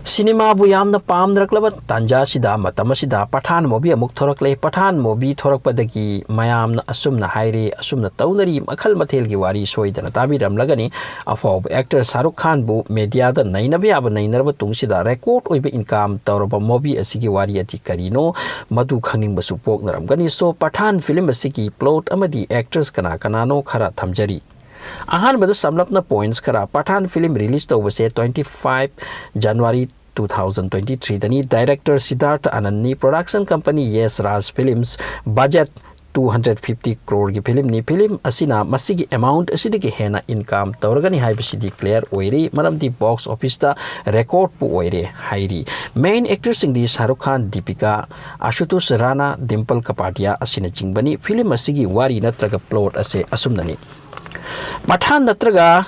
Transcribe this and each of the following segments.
Cinema bu yamna pamdrakla tanja sida matamashida Pathan Movie amuk thorakle Pathan Movie thorakpadagi mayamna asumna haire asumna taunari makhal mathel gi wari soidana tabiram lagani afob actor Shahrukh Khan bu media da nainabi aba nainarba tungsida record oibe income tawraba movie asigi wari ati karino madu khangning basu pok naramgani so Pathan film asigi plot amadi actors kana kanano khara thamjari अहानबद समलपना points खरा Pathaan film release तौबसे 25 जनवरी 2023 दनी director Siddharth आनंदनी production company Yash Raj films budget 250 crore की film नि film असिना मसिगी अमाउंट असिदगी हेना इनकम तौरगनी हाइबसी डिक्लेयर ओइरे मरमदी बॉक्स ऑफिस दा रिकॉर्ड पु ओइरे हाइरी मेन एक्टर सिंह शाहरुख खान दीपिका आशुतोष राणा डिंपल कपाडिया असिना चिंगबनी फिल्म असिगी वारी नत्रगा प्लॉट असे असुमननी Pathan natraga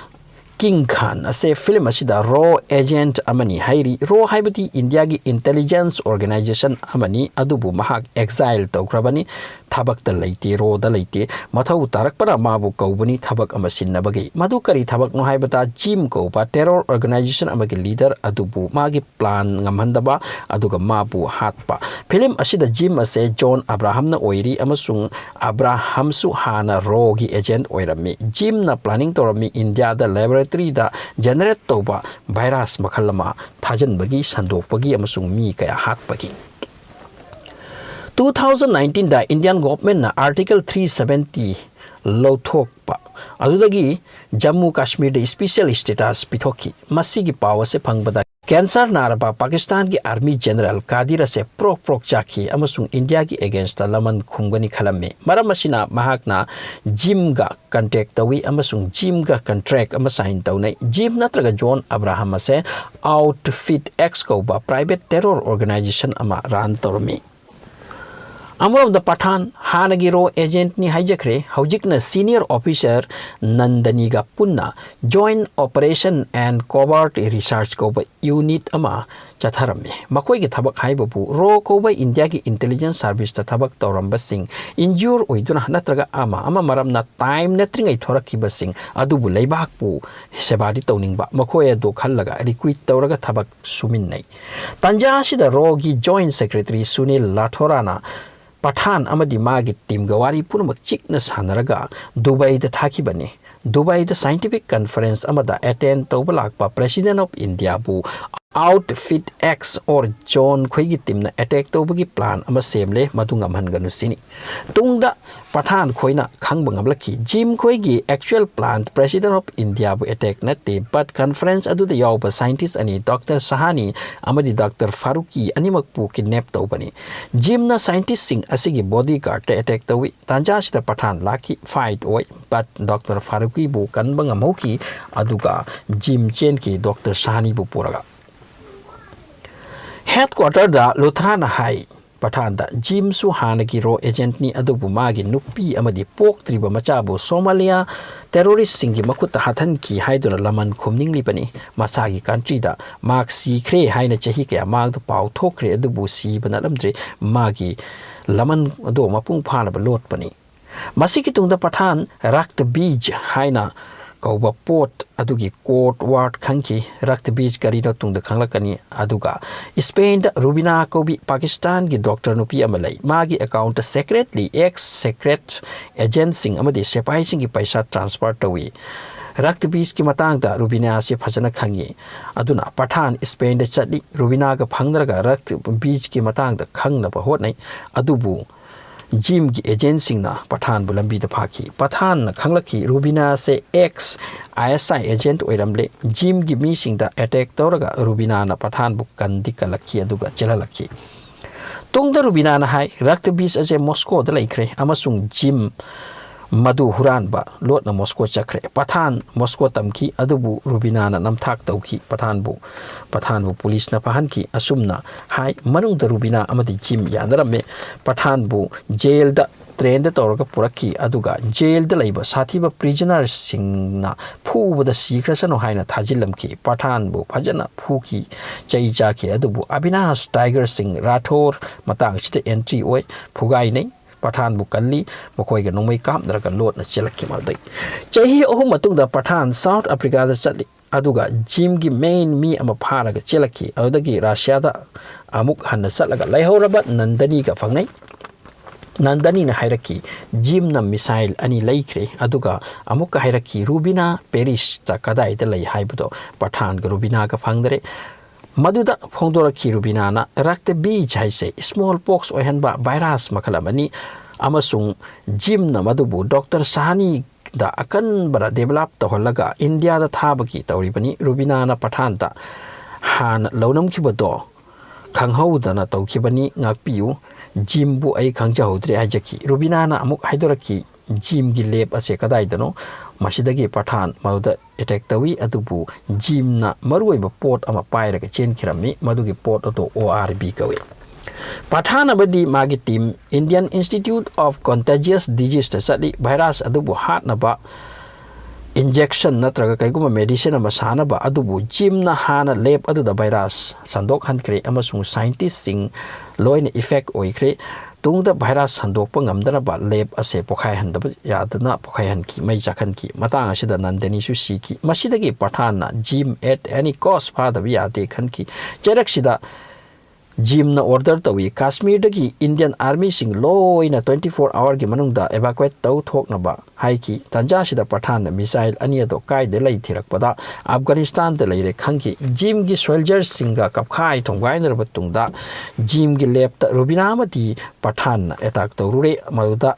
King Khan ase film asida raw agent amani hairi raw haibati India gi intelligence organization amani adubu mahak exile tawkrabani thabak ta leite raw da leite mathau tarak para mabu kaubani thabak amasin nabagi madu kari thabak no haibata jim ko ba terror organization amagi leader adubu magi plan ngamhandaba aduga mabu hatpa film asida jim ase John Abraham na oiri amasung Abraham su hana raw gi agent oirami jim na planning torami India da laboratory da generate toba virus makhalama thajan bagi sandok bagi amasung mi kaya hak bagi 2019 da Indian government na article 370 lauthok pa adudagi Jammu Kashmir da special status pithoki masigi power se phangbada cancer naraba Pakistan ki army general Kadira se prok chaki amasung India ki against the laman khumgani khalame maramasina mahakna jim ga contact tawi amasung jim ga contract ama sign tawnai jim natraga John Abraham ase outfit x ko ba private terror organization ama ran tormi Among the Pathan Hanagiro agent ni hijakre haujikna senior officer Nandaniga Punna joint operation and covert research ko unit ama chatharame makoi gi thabak haibabu ro ko India ki intelligence service ta thabak toramba sing injure oiduna natraga ama maramna time natringai thorakki basing adubu leibak pu sebadi tawningba makoi do khallaga recruit tawraga thabak suminnai tanja sida ro gi joint secretary Sunil Lathorana Pathan amadi magi team gawari punumak chikna sanaraga Dubai da thakibani Dubai the scientific conference amada attend tawbalakpa president of India bu outfit X or John khoigi team na attack tawbagi plan ama semle madungam hanganu sini tungda Pathan khoina khangbangam laki Jim khoigi actual plan president of India bu attack nate but conference adu the yawba scientist ani Dr. Sahani amadi Dr. Faruqi animak pu kidnap tawbani Jim na scientist sing asigi bodyguard te attack tawi tanja sida Pathan laki fight oi but Dr. Faruqi bu kanbangam hoki aduga Jim chen ki Dr. Sahani bu puraga Headquarter da Luthrana High Pathan da Jim su hanagi ro agent ni adubu magi nupi amadi pok triba machabu Somalia terrorist singi makuta hathan ki haiduna laman khumning lipani masagi country da mark si kre haina chahi kaya mag da pau thokre adubu si banalamdre magi laman do mapung phana ba lot pani masiki tungda Pathan rakt beach haina Kauba port adugi court ward khanki rakt beach karino tungda khanglakani aduga Spain da Rubina Kobi Pakistan gi doctor nupi amalai magi account secretly ex secret agent sing amadi sepai sing gi paisa transfer tawi rakt beach ki matang da Rubina se phajana khangi aduna Pathan Spain da chali Rubina ga phangraga rakt beach ki matang da khangna ba hot nai adubu Jim ki agency na Pathan bulambi da phaki Pathan na khanglaki Rubina se ex ISI agent oiramle Jim gi mi sing da attack toraga Rubina na Pathan bu kandi kalaki aduga chelalaki tungda Rubina na hai rakt bis ase Moscow da laikre amasung Jim Madu Huran ba lot na Moscow chakre Pathan Moscow tamki adubu Rubina na namthak tawki Pathan bu police na pahanki asumna hai manung da Rubina amadi Jim yadarame Pathan bu jail da train da tawraga puraki aduga jail da laiba sathiba prisoners singna phu da sikrasano haina thajilamki Pathan bu phajana phuki chaicha ki adubu Abinash Tiger Singh Rathor matang chite entry oi phugai nei Pathan bukalli makoi ga nongmai kam daraga lot na chelaki maldai chahi ohum matung da Pathan South Africa da chali aduga Jim gi main mi ama pharaga chelaki adagi Russia da amuk hanna satlaga laihoraba Nandani ga fangnai Nandani na hairaki Jim na missile ani laikre aduga amuka hairaki Rubina Paris ta kadai da lai haibudo Pathan ga Rubina ga fangdare maduda phongdora ki Rubina na rakte bi jaise smallpox oihanba virus makalamani amasung Jim na madubu Dr. Sahani da akan bara develop ta holaga India da thabaki tawribani Rubina na Pathan ta han launam ki bodo kanghau da na tawkibani ngakpiu Jim bu ai khangjaudre hajaki Rubina na amuk haidoraki Jim gi lab ase kadai dano masidagi Pathan mauda attack tawi adubu Jim na maruiba port ama pairaga chen kirami madugi port auto ORB kawe Pathan abadi magi team Indian Institute of Contagious Disease ta sadi virus adubu hat na ba injection natraga kaiguma medicine ama sana ba adubu Jim na hana lab adu da virus sandok hankre amasung scientist sing loina effect oikre tungda virus sandok pa ngamdana ba lab ase pokhai handaba yadana pokhai hanki mai jakhan ki matang asida Nandani su siki masidagi Pathan na Jim at any cost pa da yade khanki cherak sida Jim na order tawi Kashmir dagi Indian Army sing loina 24 hour gi manungda evacuate tau thok na ba haiki tanja sida Pathan na missile ania do kai de lai thirak pada Afghanistan de leire khangki Jim gi soldiers singa kapkhai thongwai nar batungda Jim gi lab ta Rubina mati Pathan na attack tawrure maduda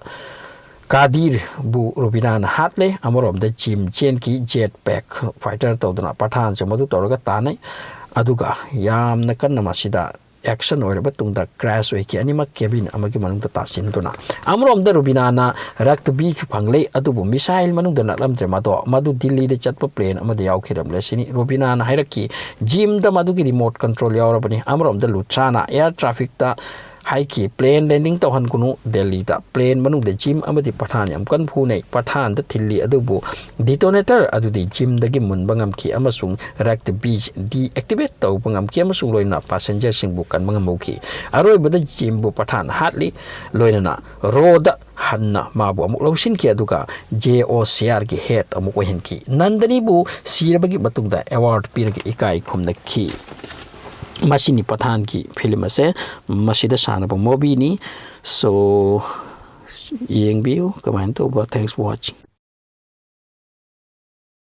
Kadir bu Rubina na hatle amorom da Jim chen ki jetpack fighter tawdana Pathan se madu tawraga tanai aduga yamna kanna masida action or batungda crash we ki anima cabin amagi manungda tasin duna amrom da Rubina na rakt bi phangle adubu missile manungda nalamtre mado madu Delhi de chatpa plane amade yaukhiram le sini Rubina na hairaki Jim da madu ki remote control yaurabani amrom da Luchana air traffic ta haiki plane landing to han kunu Delhi da plane manungda Jim amadi Pathan yam kan phu nei Pathan da thilli adubu detonator adudi Jim dagi mun bangam ki amasung rakt beach deactivate to bangam ki amasung loina passenger sing bukan bangam ki aroi bada Jim bu Pathan hatli loina na road hanna mabu amuk lausin ki aduga JOCR ki head amuk wahin ki Nandani bu sirabagi batungda award piragi ikai khumna ki masini Pathan ki film ase masida sanaba movie ni so yeng biu comment over thanks for watching.